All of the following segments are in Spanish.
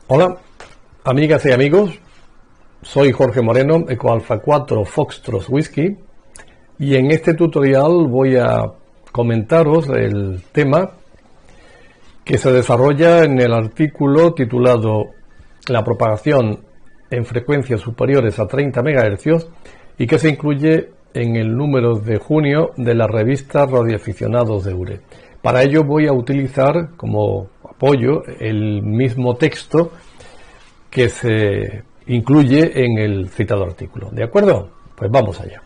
Hola, amigas y amigos, soy Jorge Moreno, Eco Alfa 4 Foxtrot Whisky, y en este tutorial voy a comentaros el tema que se desarrolla en el artículo titulado La propagación en frecuencias superiores a 30 MHz y que se incluye en el número de junio de la revista Radioaficionados de EURE. Para ello voy a utilizar como apoyo el mismo texto que se incluye en el citado artículo. ¿De acuerdo? Pues vamos allá.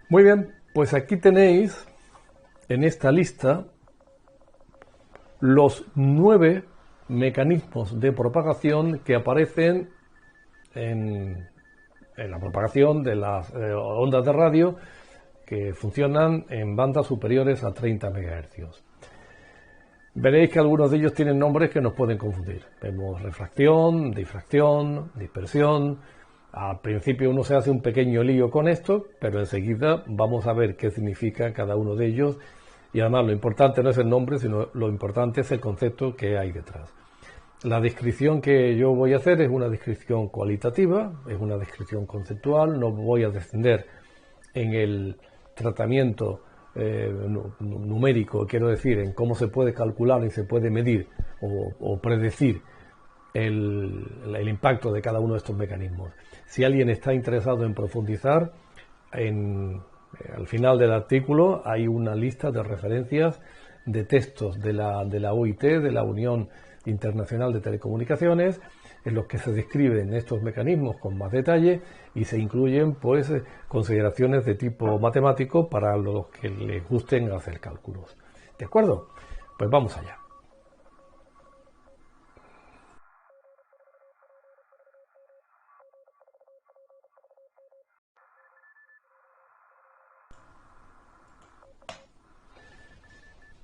Muy bien, pues aquí tenéis en esta lista los 9 mecanismos de propagación que aparecen en la propagación de las ondas de radio que funcionan en bandas superiores a 30 MHz. Veréis que algunos de ellos tienen nombres que nos pueden confundir. Vemos refracción, difracción, dispersión. Al principio uno se hace un pequeño lío con esto, pero enseguida vamos a ver qué significa cada uno de ellos. Y además lo importante no es el nombre, sino lo importante es el concepto que hay detrás. La descripción que yo voy a hacer es una descripción cualitativa, es una descripción conceptual, no voy a descender en el tratamiento numérico, quiero decir, en cómo se puede calcular y se puede medir o predecir el impacto de cada uno de estos mecanismos. Si alguien está interesado en profundizar, al final del artículo hay una lista de referencias de textos de la UIT, de la Unión Internacional de Telecomunicaciones, en los que se describen estos mecanismos con más detalle y se incluyen pues consideraciones de tipo matemático para los que les gusten hacer cálculos. ¿De acuerdo? Pues vamos allá.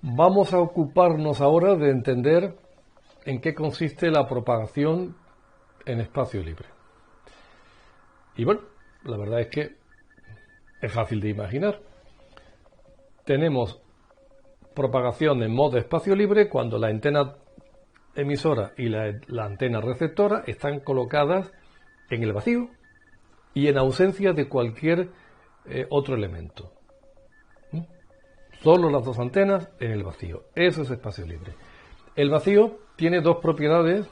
Vamos a ocuparnos ahora de entender en qué consiste la propagación en espacio libre. Y bueno, la verdad es que es fácil de imaginar. Tenemos propagación en modo espacio libre cuando la antena emisora y la antena receptora están colocadas en el vacío y en ausencia de cualquier otro elemento. Solo las dos antenas en el vacío. Eso es espacio libre. El vacío tiene dos propiedades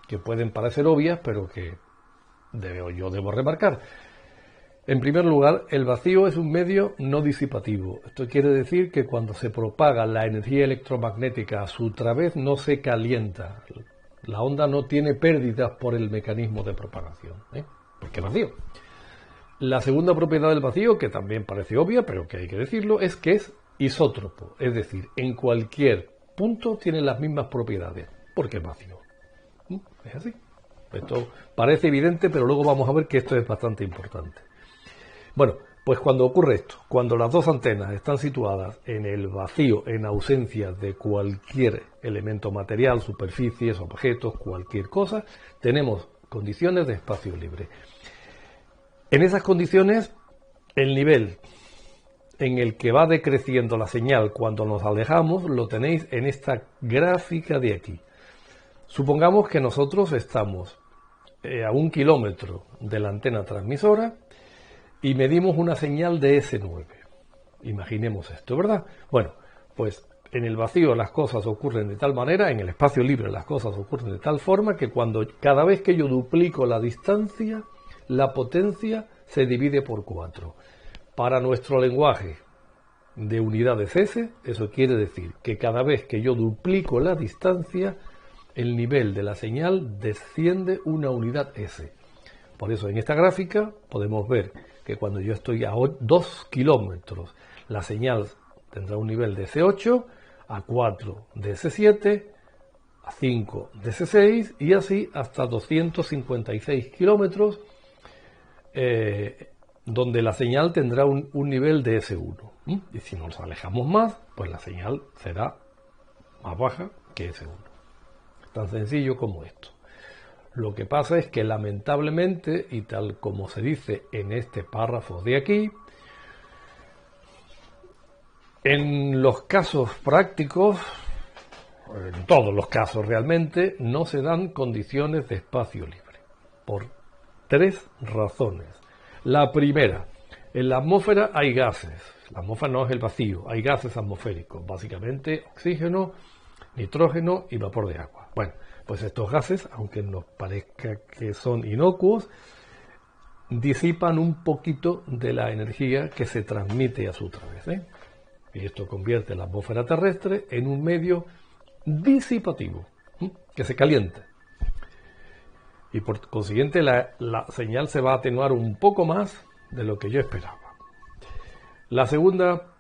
que pueden parecer obvias, pero que yo debo remarcar. En primer lugar, el vacío es un medio no disipativo. Esto quiere decir que cuando se propaga la energía electromagnética a su través no se calienta. La onda no tiene pérdidas por el mecanismo de propagación, porque es vacío. La segunda propiedad del vacío, que también parece obvia, pero que hay que decirlo, es que es isótropo. Es decir, en cualquier punto tiene las mismas propiedades, porque es vacío. Es así. Esto parece evidente, pero luego vamos a ver que esto es bastante importante. Bueno, pues cuando ocurre esto, cuando las dos antenas están situadas en el vacío, en ausencia de cualquier elemento material, superficies, objetos, cualquier cosa, tenemos condiciones de espacio libre. En esas condiciones, el nivel en el que va decreciendo la señal cuando nos alejamos lo tenéis en esta gráfica de aquí. Supongamos que nosotros estamos a 1 kilómetro de la antena transmisora y medimos una señal de S9. Imaginemos esto, ¿verdad? Bueno, pues en el vacío las cosas ocurren de tal manera, en el espacio libre las cosas ocurren de tal forma que cada vez que yo duplico la distancia, la potencia se divide por 4. Para nuestro lenguaje de unidades S, eso quiere decir que cada vez que yo duplico la distancia, el nivel de la señal desciende una unidad S. Por eso en esta gráfica podemos ver que cuando yo estoy a 2 kilómetros, la señal tendrá un nivel de S8, a 4 de S7, a 5 de S6 y así hasta 256 kilómetros, donde la señal tendrá un nivel de S1. Y si nos alejamos más, pues la señal será más baja que S1. tan sencillo como esto. Lo que pasa es que lamentablemente, y tal como se dice en este párrafo de aquí, en los casos prácticos, en todos los casos realmente, no se dan condiciones de espacio libre, por 3 razones. La primera, en la atmósfera hay gases. La atmósfera no es el vacío, hay gases atmosféricos, básicamente oxígeno, nitrógeno y vapor de agua. Bueno, pues estos gases, aunque nos parezca que son inocuos, disipan un poquito de la energía que se transmite a su través, ¿eh? Y esto convierte la atmósfera terrestre en un medio disipativo, que se calienta. Y por consiguiente la señal se va a atenuar un poco más de lo que yo esperaba. La segunda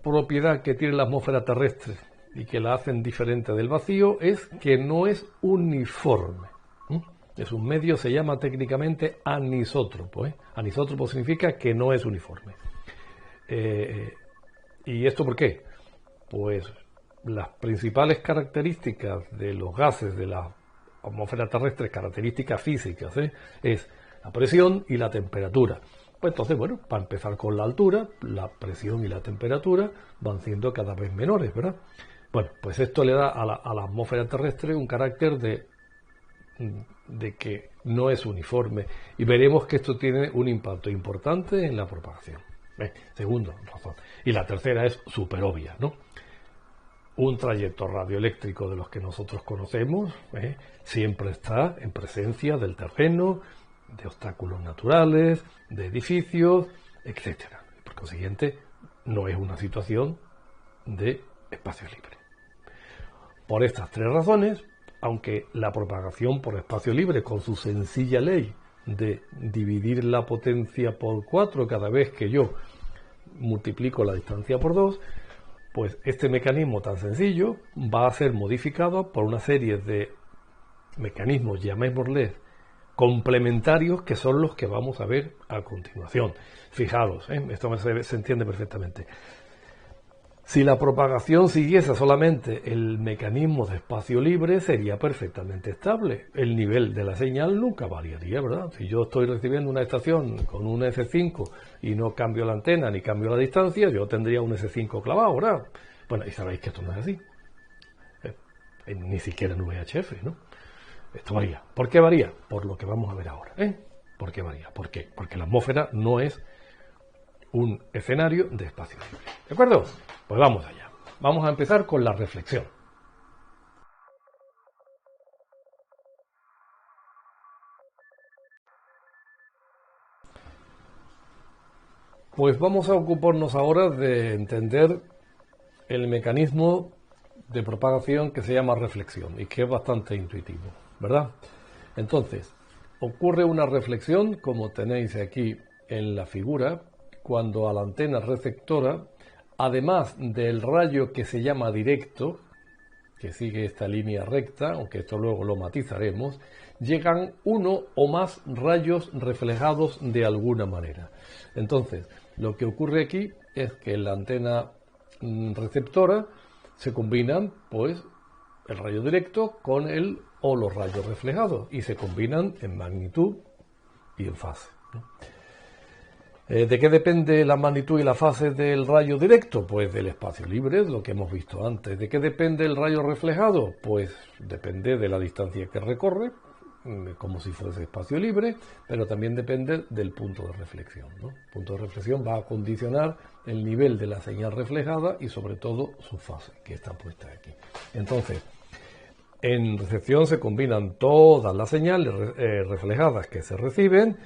propiedad que tiene la atmósfera terrestre y que la hacen diferente del vacío es que no es uniforme. Es un medio, se llama técnicamente anisótropo. Anisótropo significa que no es uniforme. ¿Y esto por qué? Pues las principales características de los gases de la atmósfera terrestre, características físicas, es la presión y la temperatura. Pues entonces, bueno, para empezar con la altura, la presión y la temperatura van siendo cada vez menores, ¿verdad? Bueno, pues esto le da a la atmósfera terrestre un carácter de que no es uniforme, y veremos que esto tiene un impacto importante en la propagación. Segunda razón. Y la tercera es súper obvia, ¿no? Un trayecto radioeléctrico de los que nosotros conocemos siempre está en presencia del terreno, de obstáculos naturales, de edificios, etcétera. Por consiguiente, no es una situación de espacio libre. Por estas 3 razones, aunque la propagación por espacio libre, con su sencilla ley de dividir la potencia por 4 cada vez que yo multiplico la distancia por 2, pues este mecanismo tan sencillo va a ser modificado por una serie de mecanismos, llamémosles complementarios, que son los que vamos a ver a continuación. Fijaros, esto se entiende perfectamente. Si la propagación siguiese solamente el mecanismo de espacio libre, sería perfectamente estable. El nivel de la señal nunca variaría, ¿verdad? Si yo estoy recibiendo una estación con un S5 y no cambio la antena ni cambio la distancia, yo tendría un S5 clavado, ¿verdad? Bueno, y sabéis que esto no es así. Ni siquiera en VHF, ¿no? Esto varía. ¿Por qué varía? Por lo que vamos a ver ahora. ¿Por qué varía? ¿Por qué? Porque la atmósfera no es un escenario de espacio libre. ¿De acuerdo? Pues vamos allá. Vamos a empezar con la reflexión. Pues vamos a ocuparnos ahora de entender el mecanismo de propagación que se llama reflexión y que es bastante intuitivo, ¿verdad? Entonces, ocurre una reflexión, como tenéis aquí en la figura, cuando a la antena receptora, además del rayo que se llama directo, que sigue esta línea recta, aunque esto luego lo matizaremos, llegan uno o más rayos reflejados de alguna manera. Entonces, lo que ocurre aquí es que en la antena receptora se combinan, pues, el rayo directo con los rayos reflejados, y se combinan en magnitud y en fase, ¿no? ¿De qué depende la magnitud y la fase del rayo directo? Pues del espacio libre, lo que hemos visto antes. ¿De qué depende el rayo reflejado? Pues depende de la distancia que recorre, como si fuese espacio libre, pero también depende del punto de reflexión, ¿no? El punto de reflexión va a condicionar el nivel de la señal reflejada y sobre todo su fase, que está puesta aquí. Entonces, en recepción se combinan todas las señales reflejadas que se reciben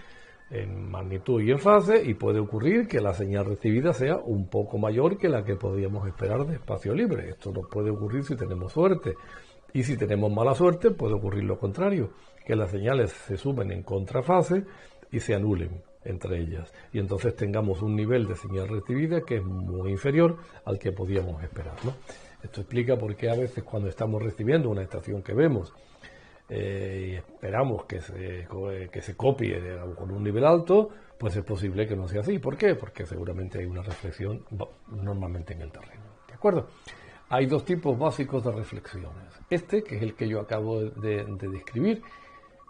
en magnitud y en fase, y puede ocurrir que la señal recibida sea un poco mayor que la que podríamos esperar de espacio libre. Esto nos puede ocurrir si tenemos suerte, y si tenemos mala suerte puede ocurrir lo contrario, que las señales se sumen en contrafase y se anulen entre ellas, y entonces tengamos un nivel de señal recibida que es muy inferior al que podíamos esperar, ¿no? Esto explica por qué a veces cuando estamos recibiendo una estación que vemos y esperamos que se copie con un nivel alto, pues es posible que no sea así. ¿Por qué? Porque seguramente hay una reflexión normalmente en el terreno. ¿De acuerdo? hay dos tipos básicos de reflexiones. Este, que es el que yo acabo de describir,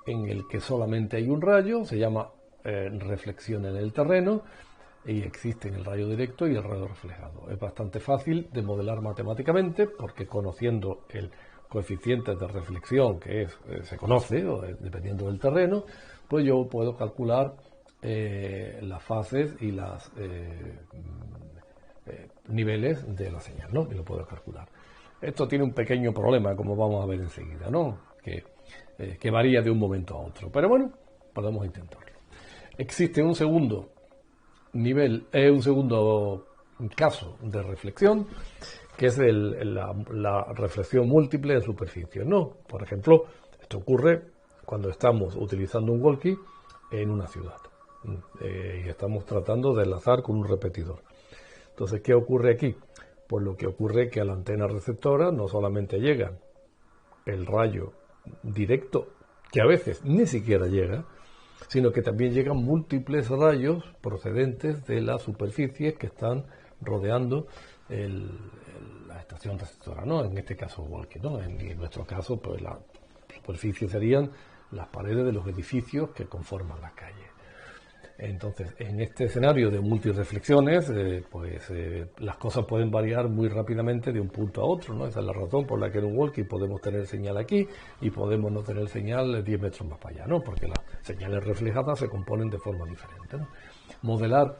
en el que solamente hay un rayo, se llama reflexión en el terreno, y existen el rayo directo y el rayo reflejado. Es bastante fácil de modelar matemáticamente, porque conociendo el coeficiente de reflexión que se conoce, dependiendo del terreno, pues yo puedo calcular las fases y los niveles de la señal, ¿no? Y lo puedo calcular. Esto tiene un pequeño problema, como vamos a ver enseguida, ¿no? Que varía de un momento a otro. Pero bueno, podemos intentarlo. Existe un segundo nivel, un segundo caso de reflexión, que es la reflexión múltiple de superficies, ¿no? Por ejemplo, esto ocurre cuando estamos utilizando un walkie en una ciudad y estamos tratando de enlazar con un repetidor. Entonces, ¿qué ocurre aquí? Pues lo que ocurre es que a la antena receptora no solamente llega el rayo directo, que a veces ni siquiera llega, sino que también llegan múltiples rayos procedentes de las superficies que están rodeando la estación receptora, ¿no? En este caso walkie, ¿no? En nuestro caso, pues la superficie serían las paredes de los edificios que conforman la calle. Entonces, en este escenario de multireflexiones, las cosas pueden variar muy rápidamente de un punto a otro, ¿no? Esa es la razón por la que en un walkie podemos tener señal aquí y podemos no tener señal 10 metros más para allá, ¿no? Porque las señales reflejadas se componen de forma diferente, ¿no? Modelar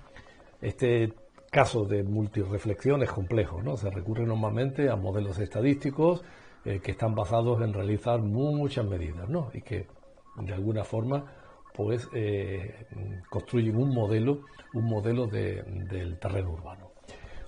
este caso de multireflexión es complejo, ¿no? Se recurre normalmente a modelos estadísticos que están basados en realizar muchas medidas, ¿no? Y que de alguna forma pues construyen un modelo del terreno urbano.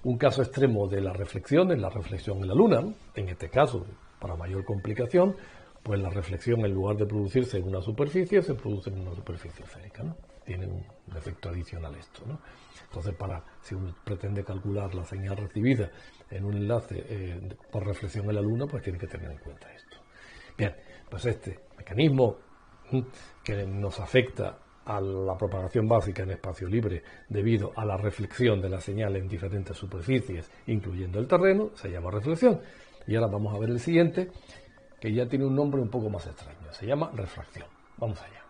Un caso extremo de la reflexión es la reflexión en la Luna, ¿no? En este caso, para mayor complicación, pues la reflexión en lugar de producirse en una superficie, se produce en una superficie esférica, ¿no? Tiene un efecto adicional esto, ¿no? Entonces, si uno pretende calcular la señal recibida en un enlace por reflexión en la Luna, pues tiene que tener en cuenta esto. Bien, pues este mecanismo que nos afecta a la propagación básica en espacio libre debido a la reflexión de la señal en diferentes superficies, incluyendo el terreno, se llama reflexión. Y ahora vamos a ver el siguiente, que ya tiene un nombre un poco más extraño, se llama refracción. Vamos allá.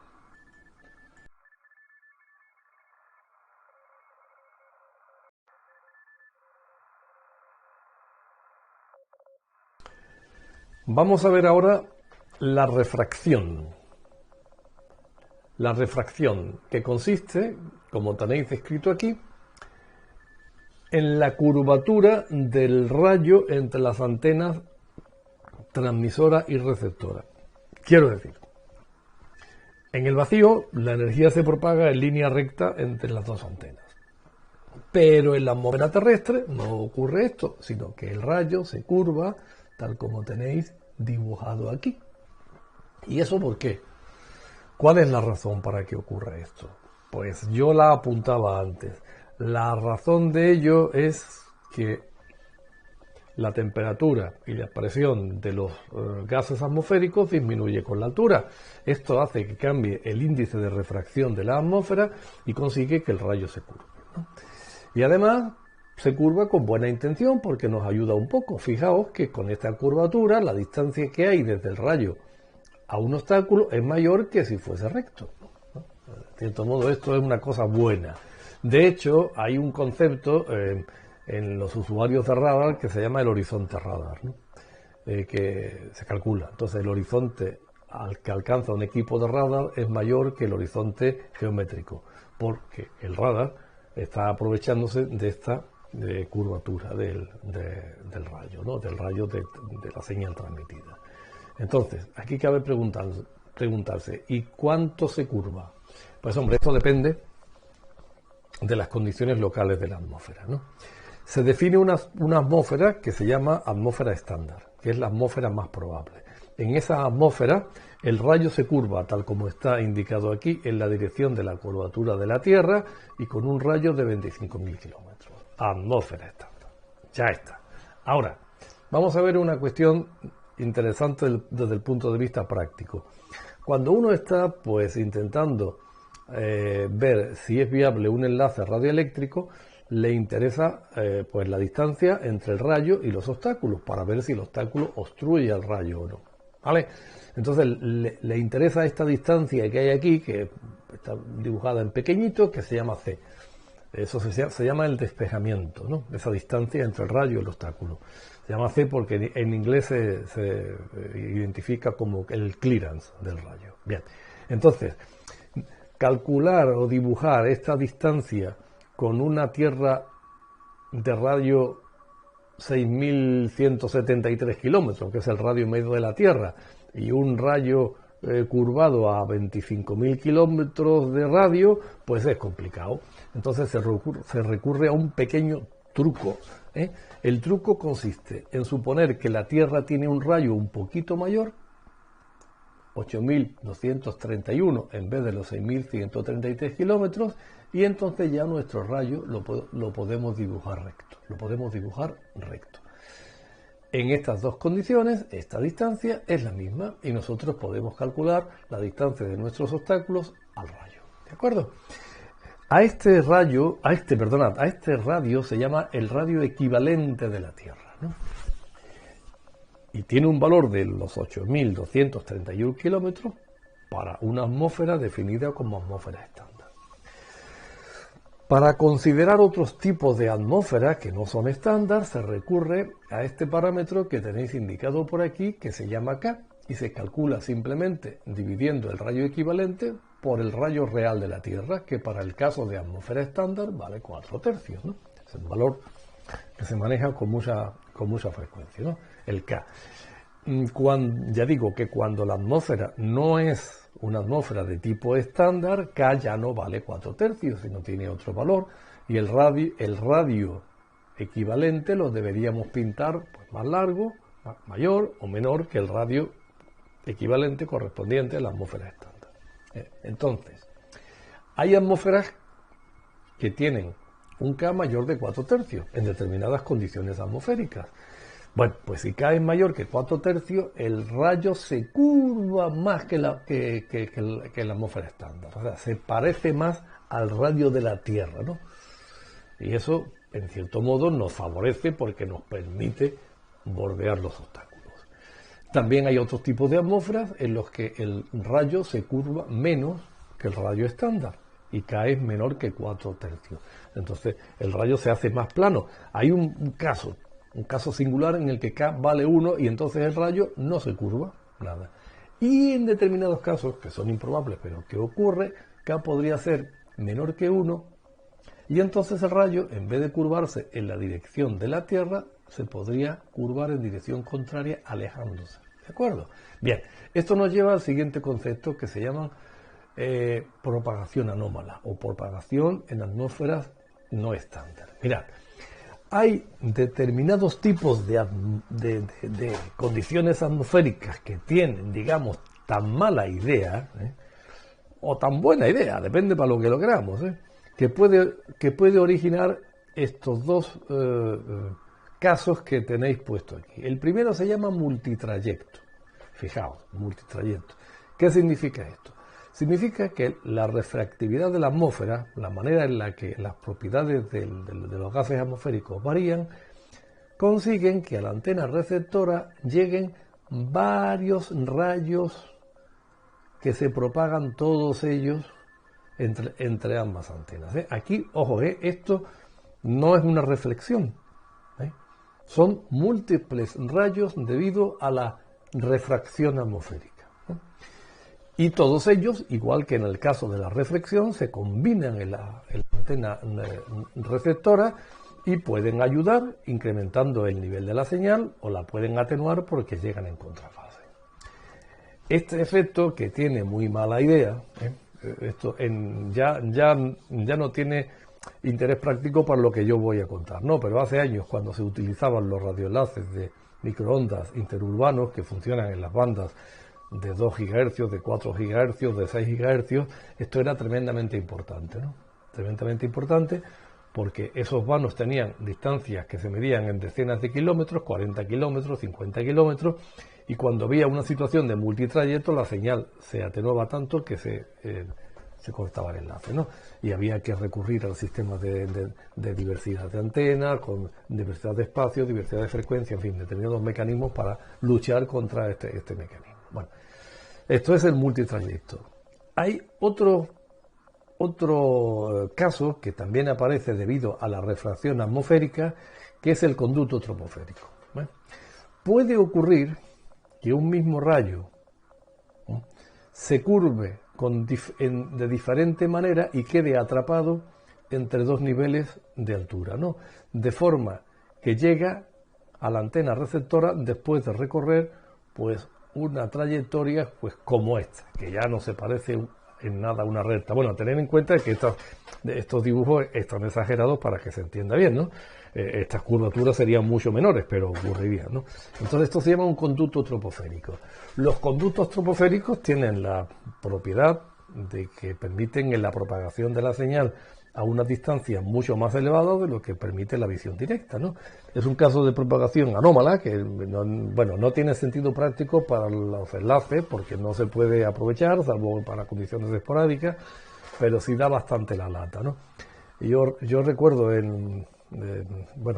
Vamos a ver ahora la refracción. La refracción, que consiste, como tenéis escrito aquí, en la curvatura del rayo entre las antenas transmisora y receptora. Quiero decir, en el vacío la energía se propaga en línea recta entre las dos antenas. Pero en la atmósfera terrestre no ocurre esto, sino que el rayo se curva tal como tenéis dibujado aquí. ¿Y eso por qué? ¿Cuál es la razón para que ocurra esto? Pues yo la apuntaba antes. La razón de ello es que la temperatura y la presión de los gases atmosféricos disminuye con la altura. Esto hace que cambie el índice de refracción de la atmósfera y consigue que el rayo se curve, ¿no? Y además se curva con buena intención porque nos ayuda un poco. Fijaos que con esta curvatura la distancia que hay desde el rayo a un obstáculo es mayor que si fuese recto, ¿no? De cierto modo, esto es una cosa buena. De hecho, hay un concepto en los usuarios de radar que se llama el horizonte radar, ¿no? Que se calcula. Entonces, el horizonte al que alcanza un equipo de radar es mayor que el horizonte geométrico, porque el radar está aprovechándose de esta curvatura del rayo, ¿no? Del rayo de la señal transmitida. Entonces, aquí cabe preguntarse, ¿y cuánto se curva? Pues hombre, esto depende de las condiciones locales de la atmósfera, ¿no? Se define una atmósfera que se llama atmósfera estándar, que es la atmósfera más probable. En esa atmósfera, el rayo se curva, tal como está indicado aquí, en la dirección de la curvatura de la Tierra y con un rayo de 25.000 kilómetros. Atmósfera estándar. Ya está. Ahora, vamos a ver una cuestión interesante desde el punto de vista práctico. Cuando uno está pues intentando ver si es viable un enlace radioeléctrico, le interesa pues la distancia entre el rayo y los obstáculos, para ver si el obstáculo obstruye al rayo o no. ¿Vale? Entonces le interesa esta distancia que hay aquí, que está dibujada en pequeñito, que se llama C. Eso se llama el despejamiento, ¿no? Esa distancia entre el rayo y el obstáculo. Se llama C porque en inglés se identifica como el clearance del rayo. Bien, entonces, calcular o dibujar esta distancia con una Tierra de radio 6.173 kilómetros, que es el radio medio de la Tierra, y un rayo curvado a 25.000 kilómetros de radio, pues es complicado. Entonces se recurre a un pequeño truco. El truco consiste en suponer que la Tierra tiene un rayo un poquito mayor, 8.231 en vez de los 6.133 kilómetros, y entonces ya nuestro rayo lo podemos dibujar recto. En estas dos condiciones, esta distancia es la misma y nosotros podemos calcular la distancia de nuestros obstáculos al rayo. ¿De acuerdo? A este radio se llama el radio equivalente de la Tierra, ¿no? Y tiene un valor de los 8.231 kilómetros para una atmósfera definida como atmósfera estándar. Para considerar otros tipos de atmósferas que no son estándar, se recurre a este parámetro que tenéis indicado por aquí, que se llama K, y se calcula simplemente dividiendo el rayo equivalente por el rayo real de la Tierra, que para el caso de atmósfera estándar vale 4/3, ¿no? Es el valor que se maneja con mucha frecuencia, ¿no? El K. Ya digo que cuando la atmósfera no es una atmósfera de tipo estándar, K ya no vale 4/3, sino tiene otro valor, y el radio equivalente lo deberíamos pintar pues, más largo, mayor o menor que el radio equivalente correspondiente a la atmósfera estándar. Entonces, hay atmósferas que tienen un K mayor de 4/3 en determinadas condiciones atmosféricas. Bueno, pues si K es mayor que 4/3, el rayo se curva más que la atmósfera estándar. O sea, se parece más al radio de la Tierra, ¿no? Y eso, en cierto modo, nos favorece porque nos permite bordear los obstáculos. También hay otros tipos de atmósferas en los que el rayo se curva menos que el rayo estándar y K es menor que 4/3. Entonces, el rayo se hace más plano. Hay un caso singular en el que K vale 1 y entonces el rayo no se curva, nada. Y en determinados casos, que son improbables, pero que ocurre, K podría ser menor que 1 y entonces el rayo, en vez de curvarse en la dirección de la Tierra, se podría curvar en dirección contraria, alejándose. ¿De acuerdo? Bien, esto nos lleva al siguiente concepto que se llama propagación anómala o propagación en atmósferas no estándar. Mirad, hay determinados tipos de condiciones atmosféricas que tienen, digamos, tan mala idea, o tan buena idea, depende para lo que logramos, que puede originar estos dos casos que tenéis puesto aquí. El primero se llama multitrayecto. Fijaos, multitrayecto. ¿Qué significa esto? Significa que la refractividad de la atmósfera, la manera en la que las propiedades de los gases atmosféricos varían, consiguen que a la antena receptora lleguen varios rayos que se propagan todos ellos entre ambas antenas. Aquí, ojo, esto no es una reflexión. Son múltiples rayos debido a la refracción atmosférica. Y todos ellos, igual que en el caso de la reflexión, se combinan en la antena receptora y pueden ayudar incrementando el nivel de la señal o la pueden atenuar porque llegan en contrafase. Este efecto, que tiene muy mala idea, ya no tiene interés práctico para lo que yo voy a contar, no, pero hace años, cuando se utilizaban los radioenlaces de microondas interurbanos que funcionan en las bandas de 2 GHz, de 4 GHz, de 6 GHz, esto era tremendamente importante, ¿no? Tremendamente importante porque esos vanos tenían distancias que se medían en decenas de kilómetros, 40 kilómetros, 50 kilómetros, y cuando había una situación de multitrayecto la señal se atenuaba tanto que se se cortaba el enlace, ¿no? Y había que recurrir al sistema de diversidad de antenas, con diversidad de espacio, diversidad de frecuencia, en fin, determinados mecanismos para luchar contra este mecanismo. Bueno, esto es el multitrayecto. Hay otro caso que también aparece debido a la refracción atmosférica, que es el conducto troposférico. ¿Vale? Puede ocurrir que un mismo rayo se curve de diferente manera y quede atrapado entre dos niveles de altura, ¿no? De forma que llega a la antena receptora después de recorrer pues una trayectoria pues como esta, que ya no se parece en nada a una recta. Bueno, tener en cuenta que estos dibujos están exagerados para que se entienda bien, ¿no? Estas curvaturas serían mucho menores, pero ocurrirían, ¿no? Entonces esto se llama un conducto troposférico. Los conductos troposféricos tienen la propiedad de que permiten la propagación de la señal a una distancia mucho más elevada de lo que permite la visión directa, ¿no? Es un caso de propagación anómala que no tiene sentido práctico para los enlaces porque no se puede aprovechar, salvo para condiciones esporádicas, pero sí da bastante la lata, ¿no? Yo recuerdo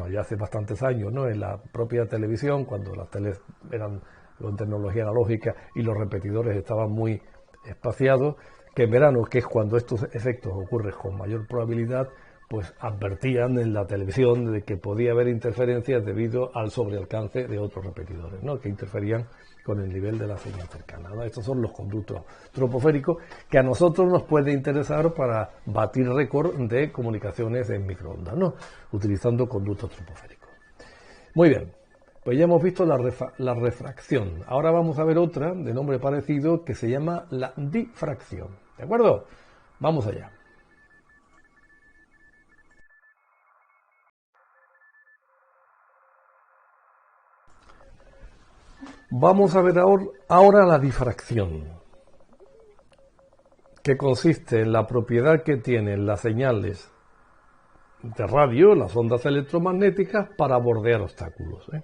ya hace bastantes años, ¿no? En la propia televisión, cuando las teles eran con tecnología analógica y los repetidores estaban muy espaciados, que en verano, que es cuando estos efectos ocurren con mayor probabilidad, pues advertían en la televisión de que podía haber interferencias debido al sobrealcance de otros repetidores, ¿no? Que interferían con el nivel de la señal cercana, ¿no? Estos son los conductos troposféricos que a nosotros nos puede interesar para batir récord de comunicaciones en microondas, ¿no? Utilizando conductos troposféricos. Muy bien. Pues ya hemos visto la refracción. Ahora vamos a ver otra de nombre parecido que se llama la difracción. ¿De acuerdo? Vamos allá. Vamos a ver ahora la difracción, que consiste en la propiedad que tienen las señales de radio, las ondas electromagnéticas, para bordear obstáculos, ¿eh?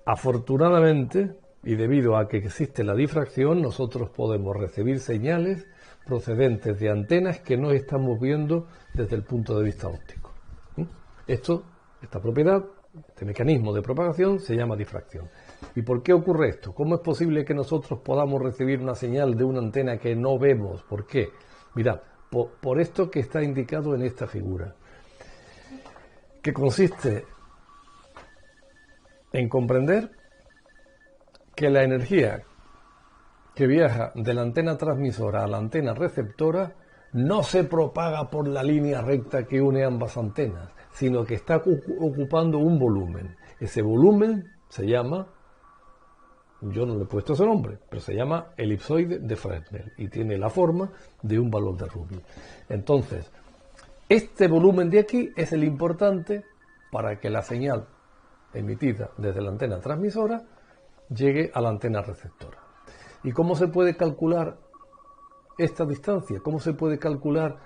Afortunadamente, y debido a que existe la difracción, nosotros podemos recibir señales procedentes de antenas que no estamos viendo desde el punto de vista óptico. Esta propiedad, este mecanismo de propagación, se llama difracción. ¿Y por qué ocurre esto? ¿Cómo es posible que nosotros podamos recibir una señal de una antena que no vemos? ¿Por qué? Mirad, por esto que está indicado en esta figura, que consiste en comprender que la energía que viaja de la antena transmisora a la antena receptora no se propaga por la línea recta que une ambas antenas, sino que está ocupando un volumen. Ese volumen se llama, yo no le he puesto ese nombre, pero se llama elipsoide de Fresnel y tiene la forma de un balón de rugby. Entonces, este volumen de aquí es el importante para que la señal emitida desde la antena transmisora llegue a la antena receptora. ¿Y cómo se puede calcular esta distancia? ¿Cómo se puede calcular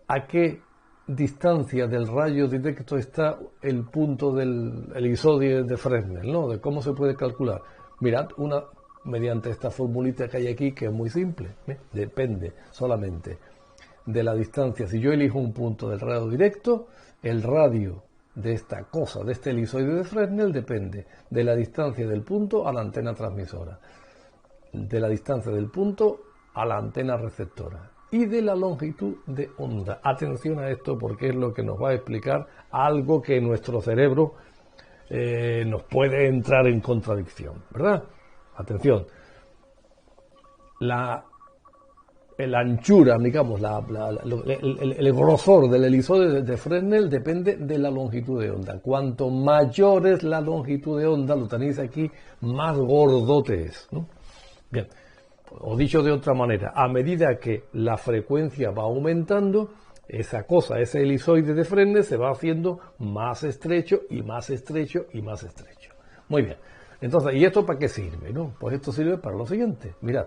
a qué distancia del rayo directo está el punto del elipsoide de Fresnel, ¿no? ¿De cómo se puede calcular? Mirad, mediante esta formulita que hay aquí, que es muy simple, ¿eh? Depende solamente de la distancia. Si yo elijo un punto del radio directo, el radio de esta cosa, de este elipsoide de Fresnel, depende de la distancia del punto a la antena transmisora, de la distancia del punto a la antena receptora y de la longitud de onda. Atención a esto porque es lo que nos va a explicar algo que nuestro cerebro nos puede entrar en contradicción, ¿verdad? Atención. La anchura, digamos, el grosor del elipsoide de Fresnel depende de la longitud de onda. Cuanto mayor es la longitud de onda, lo tenéis aquí, más gordote es, ¿no? Bien, o dicho de otra manera, a medida que la frecuencia va aumentando, esa cosa, ese elipsoide de Fresnel se va haciendo más estrecho y más estrecho y más estrecho. Muy bien, entonces, ¿y esto para qué sirve, no? Pues esto sirve para lo siguiente, mirad.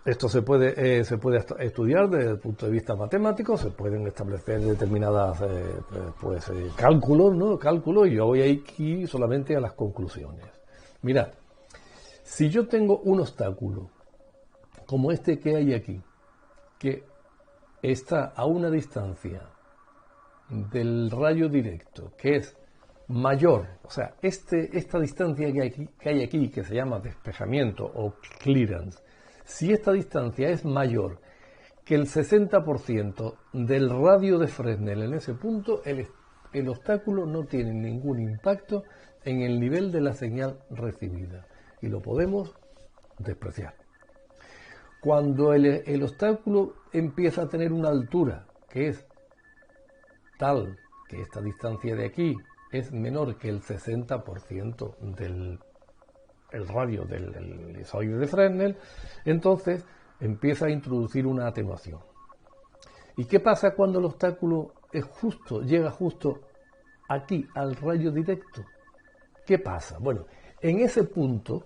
Esto se puede estudiar desde el punto de vista matemático, se pueden establecer determinadas cálculos, ¿no? Cálculos, y yo voy aquí solamente a las conclusiones. Mirad, si yo tengo un obstáculo, como este que hay aquí, que está a una distancia del rayo directo que es mayor, o sea, esta distancia que hay aquí, que se llama despejamiento o clearance, si esta distancia es mayor que el 60% del radio de Fresnel en ese punto, el obstáculo no tiene ningún impacto en el nivel de la señal recibida y lo podemos despreciar. Cuando el obstáculo empieza a tener una altura que es tal que esta distancia de aquí es menor que el 60% del radio del elipsoide de Fresnel, entonces empieza a introducir una atenuación. ¿Y qué pasa cuando el obstáculo llega justo aquí al rayo directo? ¿Qué pasa? Bueno, en ese punto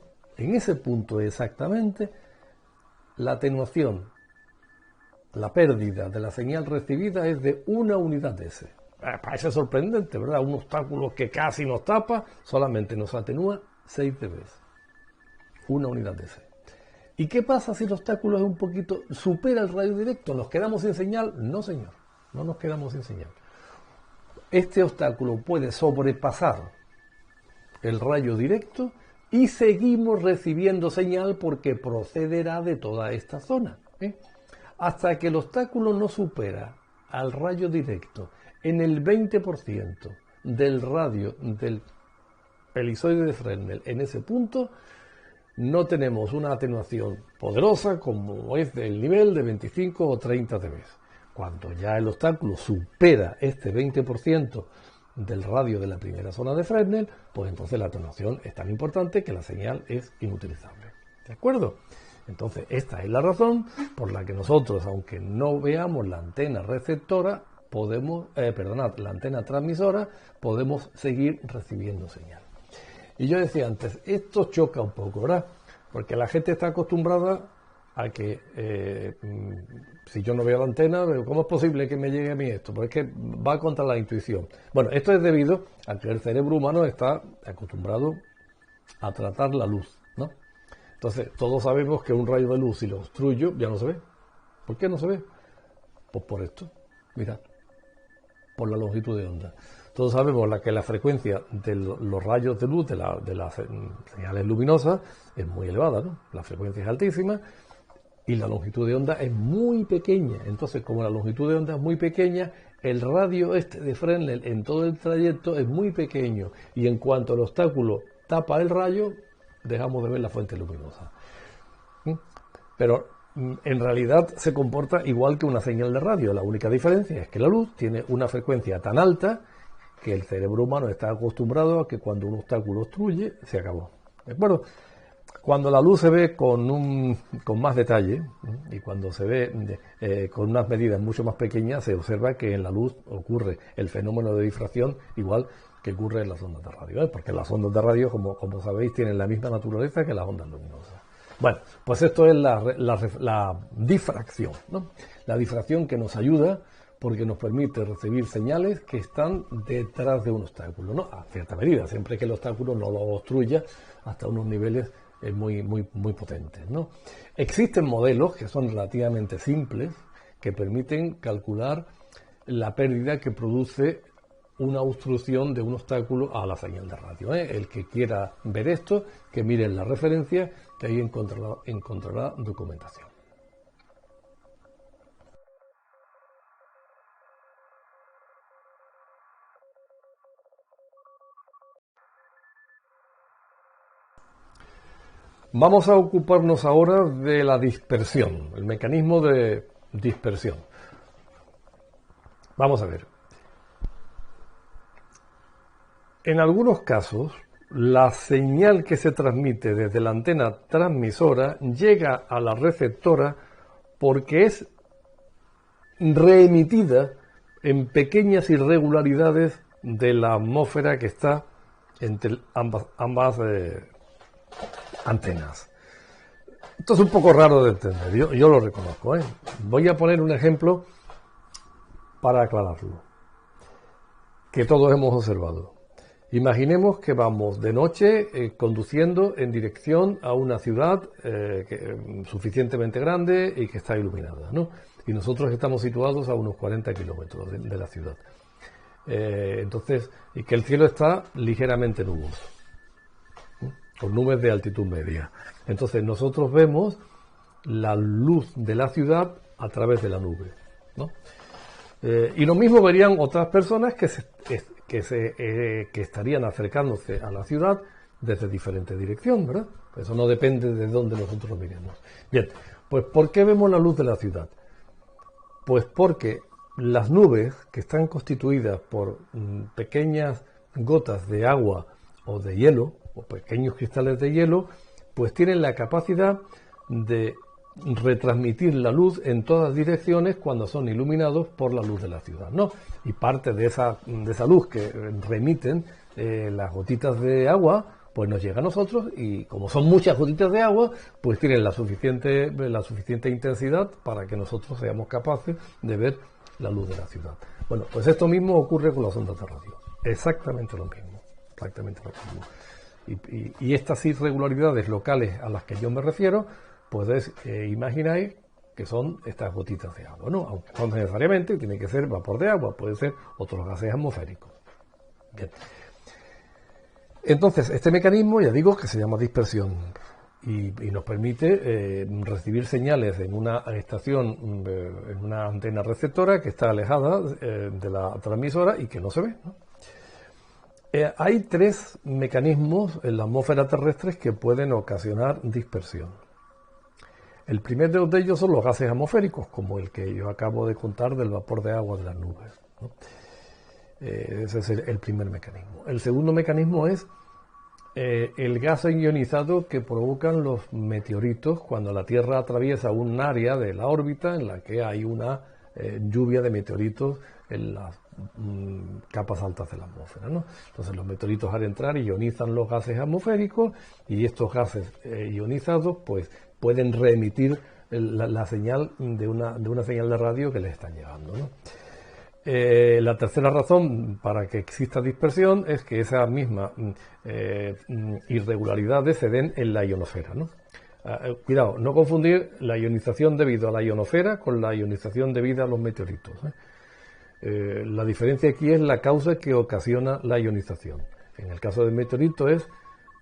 exactamente, la atenuación, la pérdida de la señal recibida es de 1 unidad de S. Parece sorprendente, ¿verdad? Un obstáculo que casi nos tapa, solamente nos atenúa 6 dB. 1 unidad de S. ¿Y qué pasa si el obstáculo es un poquito, supera el radio directo? ¿Nos quedamos sin señal? No, señor, no nos quedamos sin señal. Este obstáculo puede sobrepasar el rayo directo y seguimos recibiendo señal porque procederá de toda esta zona. Hasta que el obstáculo no supera al rayo directo en el 20% del radio del elipsoide de Fresnel en ese punto, no tenemos una atenuación poderosa como es del nivel de 25 o 30 dB. Cuando ya el obstáculo supera este 20% del radio de la primera zona de Fresnel, pues entonces la atenuación es tan importante que la señal es inutilizable. ¿De acuerdo? Entonces, esta es la razón por la que nosotros, aunque no veamos la antena receptora, la antena transmisora, podemos seguir recibiendo señal. Y yo decía antes, esto choca un poco, ¿verdad? Porque la gente está acostumbrada a que si yo no veo la antena, ¿cómo es posible que me llegue a mí esto? Pues es que va contra la intuición. Bueno, esto es debido a que el cerebro humano está acostumbrado a tratar la luz, ¿no? Entonces, todos sabemos que un rayo de luz, si lo obstruyo, ya no se ve. ¿Por qué no se ve? Pues por esto, mirad, por la longitud de onda. Todos sabemos que la frecuencia de los rayos de luz, de las señales luminosas, es muy elevada, ¿no? La frecuencia es altísima y la longitud de onda es muy pequeña. Entonces, como la longitud de onda es muy pequeña, el radio de Fresnel en todo el trayecto es muy pequeño. Y en cuanto el obstáculo tapa el rayo, dejamos de ver la fuente luminosa. Pero en realidad se comporta igual que una señal de radio. La única diferencia es que la luz tiene una frecuencia tan alta que el cerebro humano está acostumbrado a que cuando un obstáculo obstruye, se acabó. ¿De acuerdo? Cuando la luz se ve con más detalle y cuando se ve con unas medidas mucho más pequeñas, se observa que en la luz ocurre el fenómeno de difracción igual que ocurre en las ondas de radio, porque las ondas de radio, como sabéis, tienen la misma naturaleza que las ondas luminosas. Bueno, pues esto es la difracción, ¿no? La difracción que nos ayuda porque nos permite recibir señales que están detrás de un obstáculo, ¿no? A cierta medida, siempre que el obstáculo no lo obstruya hasta unos niveles muy potentes, ¿no? Existen modelos que son relativamente simples que permiten calcular la pérdida que produce una obstrucción de un obstáculo a la señal de radio. El que quiera ver esto, que mire en la referencia, que ahí encontrará documentación. Vamos a ocuparnos ahora de la dispersión, el mecanismo de dispersión. Vamos a ver. En algunos casos, la señal que se transmite desde la antena transmisora llega a la receptora porque es reemitida en pequeñas irregularidades de la atmósfera que está entre ambas antenas. Esto es un poco raro de entender, yo lo reconozco, ¿eh? Voy a poner un ejemplo para aclararlo, que todos hemos observado. Imaginemos que vamos de noche conduciendo en dirección a una ciudad suficientemente grande y que está iluminada, ¿no? Y nosotros estamos situados a unos 40 kilómetros de la ciudad. Entonces, y que el cielo está ligeramente nuboso, ¿no? Con nubes de altitud media. Entonces nosotros vemos la luz de la ciudad a través de la nube, ¿no? Y lo mismo verían otras personas que estarían acercándose a la ciudad desde diferente dirección, ¿verdad? Eso no depende de dónde nosotros miremos. Bien, pues ¿por qué vemos la luz de la ciudad? Pues porque las nubes, que están constituidas por pequeñas gotas de agua o de hielo, o pequeños cristales de hielo, pues tienen la capacidad de retransmitir la luz en todas direcciones cuando son iluminados por la luz de la ciudad, ¿no? Y parte de esa luz que remiten las gotitas de agua, pues nos llega a nosotros, y como son muchas gotitas de agua, pues tienen la suficiente intensidad para que nosotros seamos capaces de ver la luz de la ciudad. Bueno, pues esto mismo ocurre con las ondas de radio. Exactamente lo mismo. Exactamente lo mismo. Y estas irregularidades locales a las que yo me refiero, pues imagináis que son estas gotitas de agua, ¿no? Aunque no necesariamente tiene que ser vapor de agua, puede ser otros gases atmosféricos. Bien. Entonces, este mecanismo, ya digo, que se llama dispersión y nos permite recibir señales en una estación, en una antena receptora que está alejada de la transmisora y que no se ve, ¿no? Hay tres mecanismos en la atmósfera terrestre que pueden ocasionar dispersión. El primer de ellos son los gases atmosféricos, como el que yo acabo de contar del vapor de agua de las nubes, ¿no? Ese es el primer mecanismo. El segundo mecanismo es el gas ionizado que provocan los meteoritos cuando la Tierra atraviesa un área de la órbita en la que hay una lluvia de meteoritos en las capas altas de la atmósfera, ¿no? Entonces los meteoritos al entrar ionizan los gases atmosféricos y estos gases ionizados pues pueden reemitir la señal de una señal de radio que les están llegando, ¿no? La tercera razón para que exista dispersión es que esas mismas irregularidades se den en la ionosfera, ¿no? Cuidado, no confundir la ionización debido a la ionosfera con la ionización debida a los meteoritos, ¿eh? La diferencia aquí es la causa que ocasiona la ionización. En el caso del meteorito es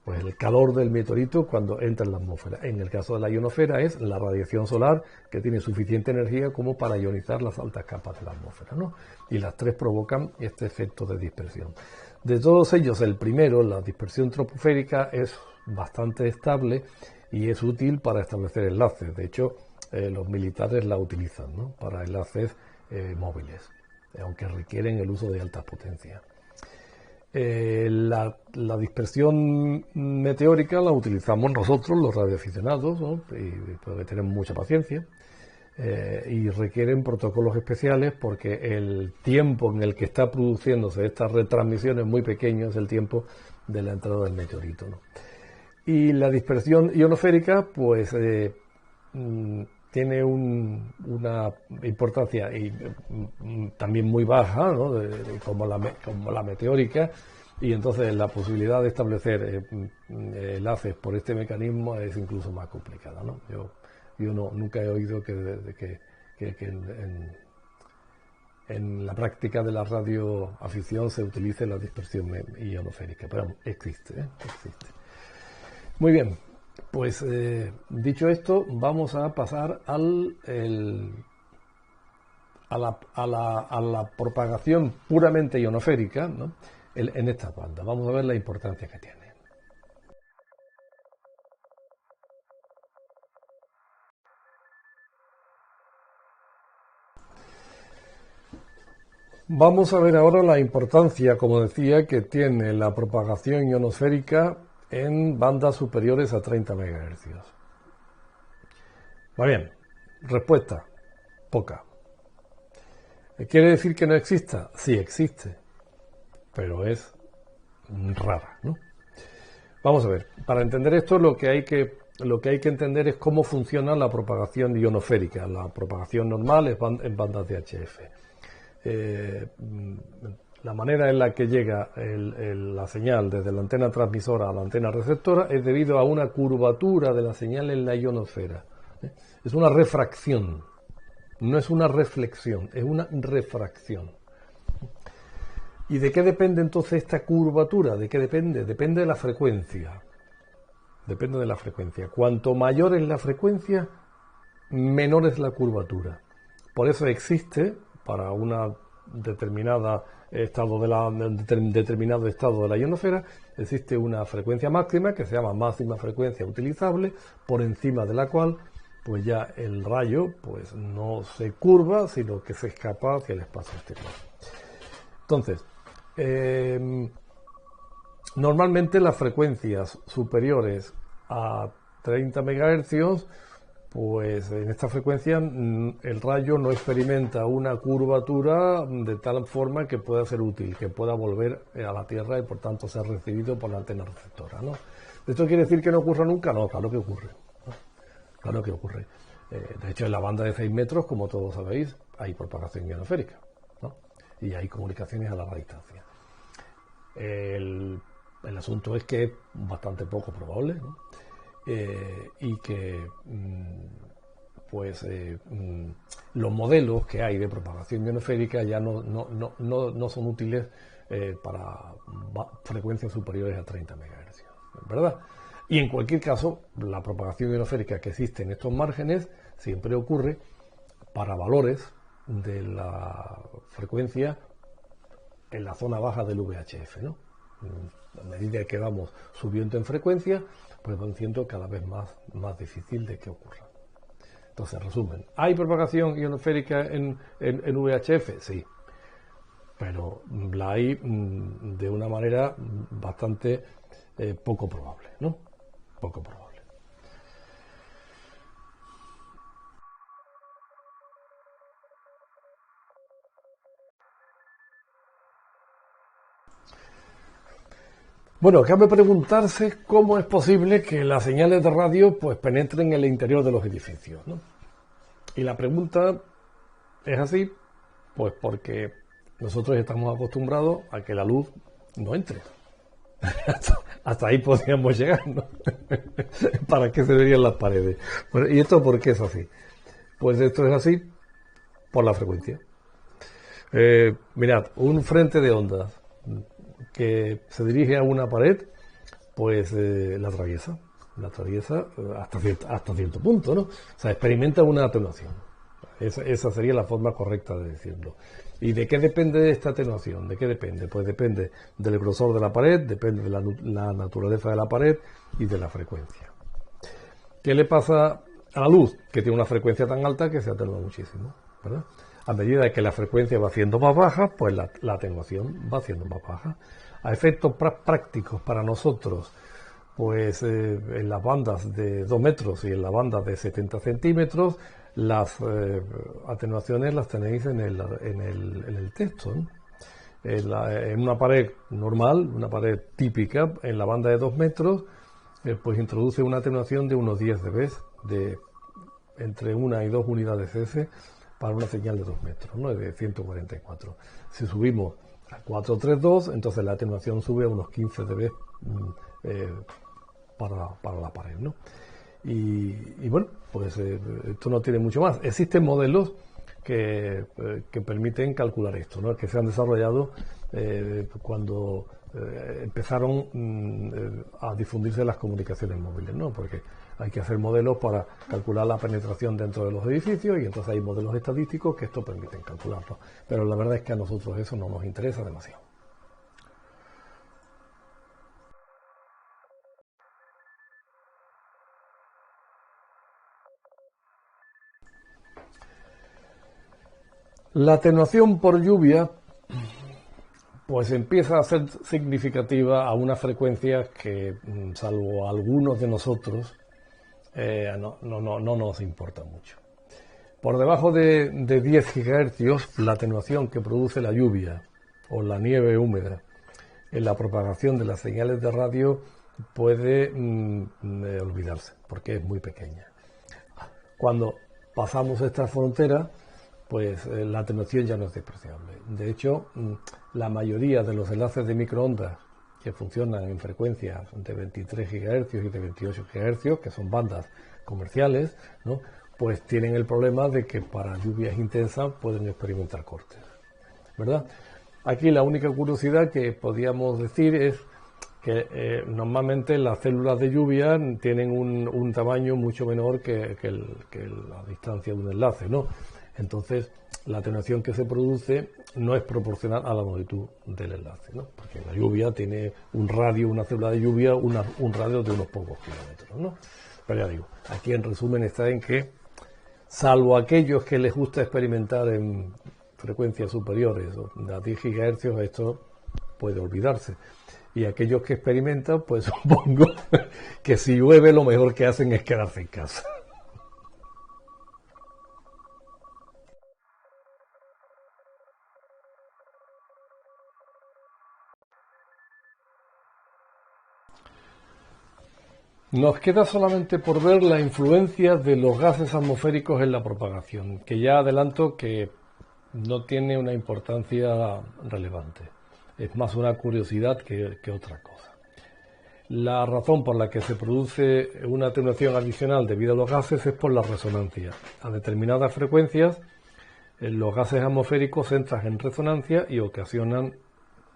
pues el calor del meteorito cuando entra en la atmósfera. En el caso de la ionosfera es la radiación solar que tiene suficiente energía como para ionizar las altas capas de la atmósfera, ¿no? Y las tres provocan este efecto de dispersión. De todos ellos, el primero, la dispersión troposférica, es bastante estable y es útil para establecer enlaces. De hecho, los militares la utilizan, ¿no? Para enlaces móviles, aunque requieren el uso de altas potencias. La dispersión meteórica la utilizamos nosotros, los radioaficionados, ¿no? Y porque tenemos mucha paciencia y requieren protocolos especiales porque el tiempo en el que está produciéndose estas retransmisiones muy pequeño, es el tiempo de la entrada del meteorito, ¿no? Y la dispersión ionosférica pues tiene una importancia también muy baja, ¿no? como la meteórica, y entonces la posibilidad de establecer enlaces por este mecanismo es incluso más complicada, ¿no? Yo nunca he oído que en la práctica de la radioafición se utilice la dispersión ionosférica, pero existe, existe. Muy bien. Pues dicho esto, vamos a pasar a la propagación puramente ionosférica, ¿no? En estas bandas. Vamos a ver la importancia que tiene. Vamos a ver ahora la importancia, como decía, que tiene la propagación ionosférica en bandas superiores a 30 MHz. Muy bien, respuesta, poca. ¿Quiere decir que no exista? Sí existe, pero es rara, ¿no? Vamos a ver, para entender esto lo que hay que entender es cómo funciona la propagación ionosférica. La propagación normal es en bandas de HF. la manera en la que llega la señal desde la antena transmisora a la antena receptora es debido a una curvatura de la señal en la ionosfera. Es una refracción, no es una reflexión, es una refracción. ¿Y de qué depende entonces esta curvatura? ¿De qué depende? Depende de la frecuencia. Depende de la frecuencia. Cuanto mayor es la frecuencia, menor es la curvatura. Por eso existe, para una determinado estado de la ionosfera, existe una frecuencia máxima que se llama máxima frecuencia utilizable, por encima de la cual pues ya el rayo pues no se curva, sino que se escapa hacia el espacio exterior. Entonces, normalmente las frecuencias superiores a 30 MHz, pues en esta frecuencia el rayo no experimenta una curvatura de tal forma que pueda ser útil, que pueda volver a la Tierra y por tanto ser recibido por la antena receptora, ¿no? ¿Esto quiere decir que no ocurra nunca? No, claro que ocurre, ¿no? Claro que ocurre. De hecho, en la banda de 6 metros, como todos sabéis, hay propagación ionosférica, ¿no? Y hay comunicaciones a larga distancia. El asunto es que es bastante poco probable, ¿no? Y que los modelos que hay de propagación ionosférica ya no son útiles para frecuencias superiores a 30 MHz, ¿verdad? Y en cualquier caso, la propagación ionosférica que existe en estos márgenes siempre ocurre para valores de la frecuencia en la zona baja del VHF, ¿no? A medida que vamos subiendo en frecuencia, pues van siendo cada vez más difícil de que ocurra. Entonces, resumen, ¿hay propagación ionosférica en VHF? Sí, pero la hay de una manera bastante poco probable, ¿no? Poco probable. Bueno, cabe preguntarse cómo es posible que las señales de radio pues penetren en el interior de los edificios, ¿no? Y la pregunta es así, pues porque nosotros estamos acostumbrados a que la luz no entre. Hasta ahí podríamos llegar, ¿no? ¿Para qué se verían las paredes? Bueno, ¿y esto por qué es así? Pues esto es así por la frecuencia. Mirad, un frente de ondas que se dirige a una pared, pues la atraviesa hasta cierto punto, ¿no? O sea, experimenta una atenuación. Esa sería la forma correcta de decirlo. ¿Y de qué depende esta atenuación? ¿De qué depende? Pues depende del grosor de la pared, depende de la naturaleza de la pared y de la frecuencia. ¿Qué le pasa a la luz? Que tiene una frecuencia tan alta que se atenúa muchísimo, ¿verdad? A medida que la frecuencia va siendo más baja, pues la atenuación va siendo más baja. A efectos prácticos para nosotros, pues en las bandas de 2 metros y en la banda de 70 centímetros, las atenuaciones las tenéis en el texto, ¿no? En una pared normal, una pared típica, en la banda de 2 metros, pues introduce una atenuación de unos 10 dB, de entre 1 y 2 unidades S, para una señal de 2 metros, ¿no? De 144. Si subimos a 432, entonces la atenuación sube a unos 15 dB para la pared, ¿no? Y bueno, pues esto no tiene mucho más. Existen modelos que permiten calcular esto, ¿no? Que se han desarrollado cuando empezaron a difundirse las comunicaciones móviles, ¿no? Porque hay que hacer modelos para calcular la penetración dentro de los edificios y entonces hay modelos estadísticos que esto permiten calcularlo. Pero la verdad es que a nosotros eso no nos interesa demasiado. La atenuación por lluvia pues empieza a ser significativa a unas frecuencias que, salvo algunos de nosotros, no nos importa mucho. Por debajo de 10 GHz, la atenuación que produce la lluvia o la nieve húmeda en la propagación de las señales de radio puede olvidarse, porque es muy pequeña. Cuando pasamos esta frontera, pues la atenuación ya no es despreciable. De hecho, la mayoría de los enlaces de microondas que funcionan en frecuencias de 23 GHz y de 28 GHz, que son bandas comerciales, ¿no?, pues tienen el problema de que para lluvias intensas pueden experimentar cortes, ¿verdad? Aquí la única curiosidad que podíamos decir es que normalmente las células de lluvia tienen un tamaño mucho menor que la distancia de un enlace, ¿no? Entonces, la atenuación que se produce no es proporcional a la longitud del enlace, ¿no? Porque la lluvia tiene un radio, una célula de lluvia, un radio de unos pocos kilómetros, ¿no? Pero ya digo, aquí en resumen está en que, salvo aquellos que les gusta experimentar en frecuencias superiores a 10 GHz, esto puede olvidarse. Y aquellos que experimentan, pues supongo que si llueve lo mejor que hacen es quedarse en casa. Nos queda solamente por ver la influencia de los gases atmosféricos en la propagación, que ya adelanto que no tiene una importancia relevante. Es más una curiosidad que otra cosa. La razón por la que se produce una atenuación adicional debido a los gases es por la resonancia. A determinadas frecuencias, los gases atmosféricos entran en resonancia y ocasionan,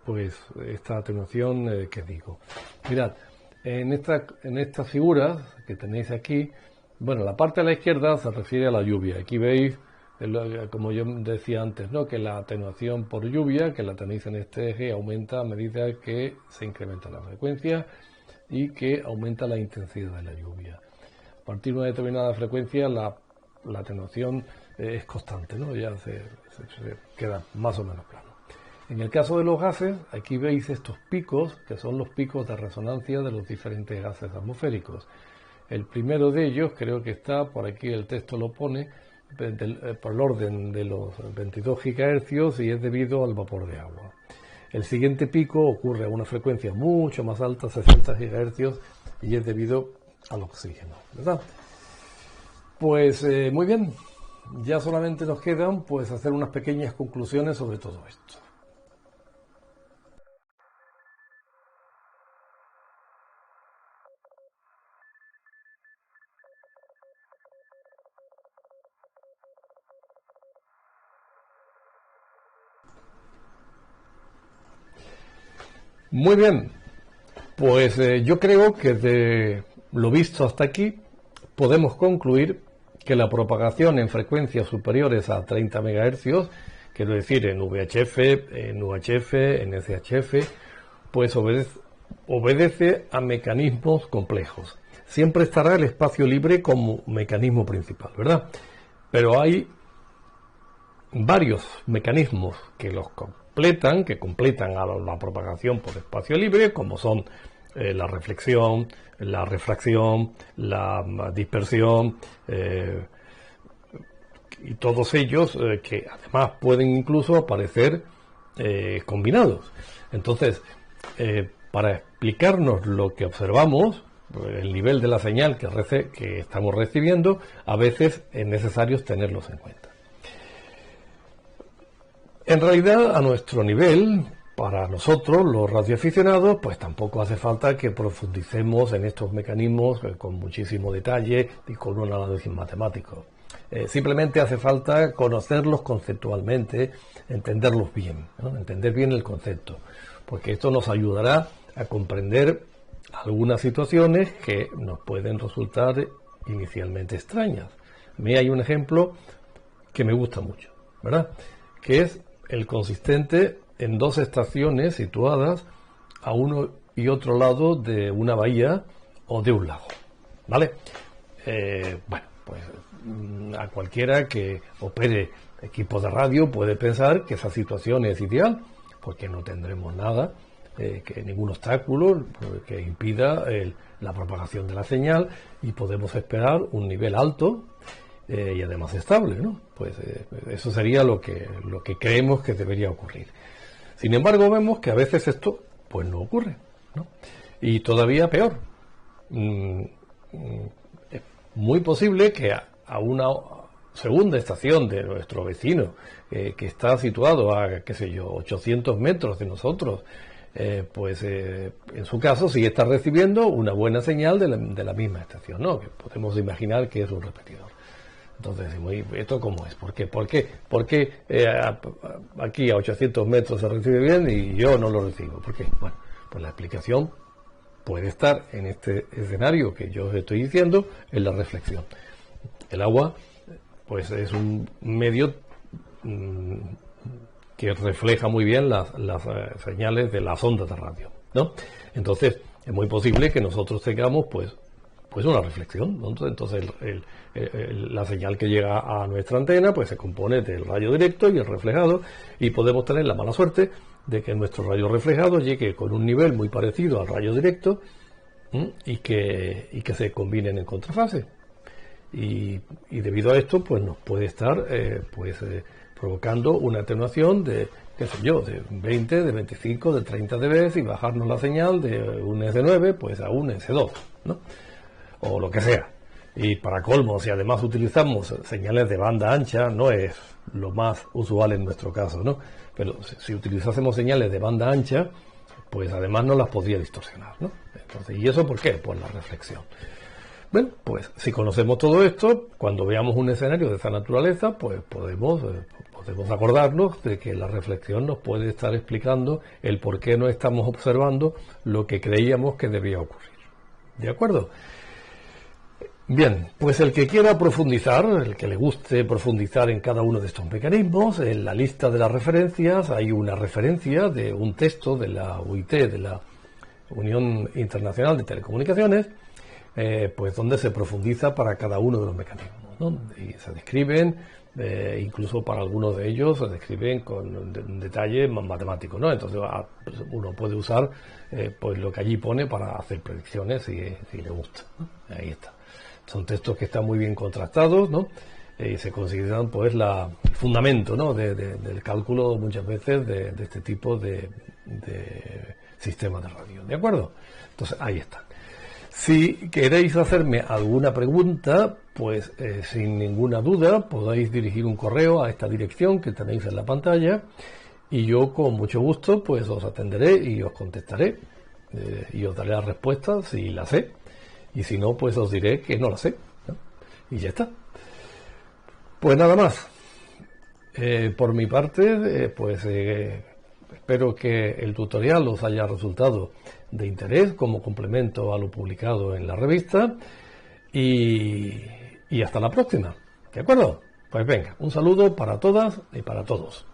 pues, esta atenuación que digo. Mirad, en estas figuras que tenéis aquí, bueno, la parte de la izquierda se refiere a la lluvia. Aquí veis, como yo decía antes, ¿no?, que la atenuación por lluvia, que la tenéis en este eje, aumenta a medida que se incrementa la frecuencia y que aumenta la intensidad de la lluvia. A partir de una determinada frecuencia, la atenuación es constante, ¿no? Ya se queda más o menos plano. En el caso de los gases, aquí veis estos picos, que son los picos de resonancia de los diferentes gases atmosféricos. El primero de ellos, creo que está, por aquí el texto lo pone, por el orden de los 22 GHz y es debido al vapor de agua. El siguiente pico ocurre a una frecuencia mucho más alta, 60 GHz, y es debido al oxígeno, ¿verdad? Pues muy bien, ya solamente nos quedan pues hacer unas pequeñas conclusiones sobre todo esto. Muy bien, pues yo creo que de lo visto hasta aquí podemos concluir que la propagación en frecuencias superiores a 30 MHz, quiero decir en VHF, en UHF, en SHF, pues obedece a mecanismos complejos. Siempre estará el espacio libre como mecanismo principal, ¿verdad? Pero hay varios mecanismos que completan a la propagación por espacio libre, como son la reflexión, la refracción, la dispersión, y todos ellos que además pueden incluso aparecer combinados. Entonces, para explicarnos lo que observamos, el nivel de la señal que estamos recibiendo, a veces es necesario tenerlos en cuenta. En realidad, a nuestro nivel, para nosotros, los radioaficionados, pues tampoco hace falta que profundicemos en estos mecanismos con muchísimo detalle y con un análisis matemático. Simplemente hace falta conocerlos conceptualmente, entenderlos bien, ¿no? Entender bien el concepto, porque esto nos ayudará a comprender algunas situaciones que nos pueden resultar inicialmente extrañas. A mí hay un ejemplo que me gusta mucho, ¿verdad?, que es el consistente en dos estaciones situadas a uno y otro lado de una bahía o de un lago, ¿vale? Bueno, pues a cualquiera que opere equipos de radio puede pensar que esa situación es ideal, porque no tendremos nada, ningún obstáculo que impida la propagación de la señal y podemos esperar un nivel alto y además estable, ¿no? Pues eso sería lo que creemos que debería ocurrir. Sin embargo, vemos que a veces esto pues no ocurre, ¿no? Y todavía peor. Es muy posible que a una segunda estación de nuestro vecino, que está situado a, qué sé yo, 800 metros de nosotros, en su caso sí está recibiendo una buena señal de la misma estación, ¿no? Que podemos imaginar que es un repetidor. Entonces decimos, ¿y esto cómo es? ¿Por qué? ¿Por qué aquí a 800 metros se recibe bien y yo no lo recibo? ¿Por qué? Bueno, pues la explicación puede estar en este escenario que yo os estoy diciendo, en la reflexión. El agua, pues es un medio que refleja muy bien las señales de las ondas de radio, ¿no? Entonces, es muy posible que nosotros tengamos, pues una reflexión, ¿no? Entonces, la señal que llega a nuestra antena, pues se compone del rayo directo y el reflejado, y podemos tener la mala suerte de que nuestro rayo reflejado llegue con un nivel muy parecido al rayo directo, y que se combinen en contrafase. Y debido a esto, pues nos puede estar provocando una atenuación de, qué sé yo, de 20, de 25, de 30 dB, y bajarnos la señal de un S9 pues a un S2, ¿no? O lo que sea. Y para colmo, si además utilizamos señales de banda ancha, no es lo más usual en nuestro caso, ¿no? Pero si utilizásemos señales de banda ancha, pues además no las podría distorsionar, ¿no? Entonces, ¿y eso por qué? Pues la reflexión. Bueno, pues si conocemos todo esto, cuando veamos un escenario de esa naturaleza, pues podemos acordarnos de que la reflexión nos puede estar explicando el por qué no estamos observando lo que creíamos que debía ocurrir. ¿De acuerdo? Bien, pues el que quiera profundizar, el que le guste profundizar en cada uno de estos mecanismos, en la lista de las referencias hay una referencia de un texto de la UIT, de la Unión Internacional de Telecomunicaciones, pues donde se profundiza para cada uno de los mecanismos, ¿no? Y se describen, incluso para algunos de ellos se describen con un detalle más matemático, ¿no? Entonces pues uno puede usar pues lo que allí pone para hacer predicciones si le gusta, ¿no? Ahí está. Son textos que están muy bien contrastados, ¿no? Y se consideran pues el fundamento, ¿no? del cálculo muchas veces de este tipo de sistemas de radio, ¿de acuerdo? Entonces ahí está. Si queréis hacerme alguna pregunta, pues sin ninguna duda podéis dirigir un correo a esta dirección que tenéis en la pantalla, y yo con mucho gusto pues os atenderé y os contestaré, y os daré la respuesta si la sé, y si no pues os diré que no la sé, ¿no? Y ya está. Pues nada más. Por mi parte, espero que el tutorial os haya resultado de interés como complemento a lo publicado en la revista, y hasta la próxima, ¿de acuerdo? Pues venga, un saludo para todas y para todos.